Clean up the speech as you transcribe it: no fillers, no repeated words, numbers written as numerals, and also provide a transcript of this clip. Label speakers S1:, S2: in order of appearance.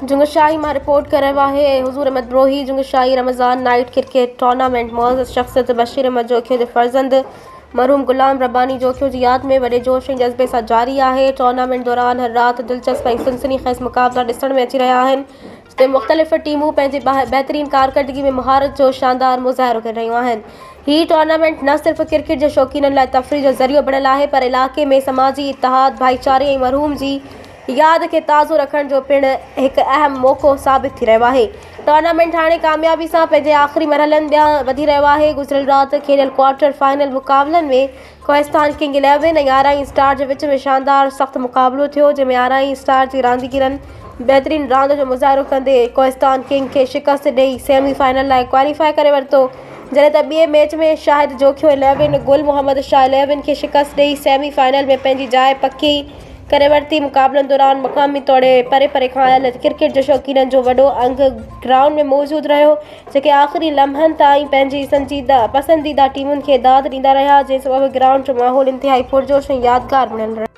S1: जुंगशाही मां रिपोर्ट कर रहा है हुजूर Ahmed Brohi. Jungshahi Ramzan night cricket tournament मुअज़्ज़ज़ शख्सियत बशीर अहमद जोखियो जे फर्ज़ंद मरहूम गुलाम रब्बानी जोखियो जी याद में वॾे जोश ऐं जज़्बे सां जारी आहे। टूर्नामेंट दौरान हर रात दिलचस्प ऐं सनसनीखेज़ मुक़ाबला ॾिसण में अची रहिया आहिनि, जिते मुख़्तलिफ़ टीमूं पंहिंजी बहितरीन कारकर्दगी में महारत जो शानदार मुज़ाहिरो करे रहियूं आहिनि। हीउ टूर्नामेंट न सिर्फ़ क्रिकेट जे शौक़ीननि लाइ तफ़रीह जो ज़रियो बणियल आहे, पर इलाइक़े में समाजी इतिहाद, भाईचारे ऐं मरहूम जी याद खे ताज़ो रखण जो पिणु हिकु अहम मौक़ो साबित थी रहियो आहे। टूर्नामेंट हाणे कामयाबी सां पंहिंजे आख़िरी मरहलनि ॾांहुं वधी रहियो आहे। गुज़िरियल राति खेॾियल क्वार्टर फाइनल मुक़ाबलनि में कोहिस्तान किंग 11 ऐं आरआई स्टार जे विच में शानदार सख़्तु मुक़ाबलो थियो, जंहिंमें आरआई स्टार जी रांदीगरनि बहितरीन रांदि जो मुज़ाहिरो कंदे कोहिस्तान किंग खे शिकस्त ॾेई सेमीफाइनल लाइ क्वालीफाई करे वरितो, जॾहिं त ॿिए मैच में शाहिद जोखियो 11 गुल मोहम्मद शाह 11 खे शिकस्त ॾेई सेमीफाइनल में पंहिंजी जाइ पकी करे वरिती। मुक़ाबलनि दौरान मक़ामी तौर परे परे खां आयल क्रिकेट जे शौक़ीननि जो वॾो अंग ग्राउंड में मौजूदु रहियो, जेके आख़िरी लम्हनि ताईं पंहिंजी पसंदीदा टीमुनि खे दाद ॾींदा रहिया, जंहिं सबबि ग्राउंड जो माहौल इंतिहाई पुरजोश ऐं यादगार बणियल रहियो।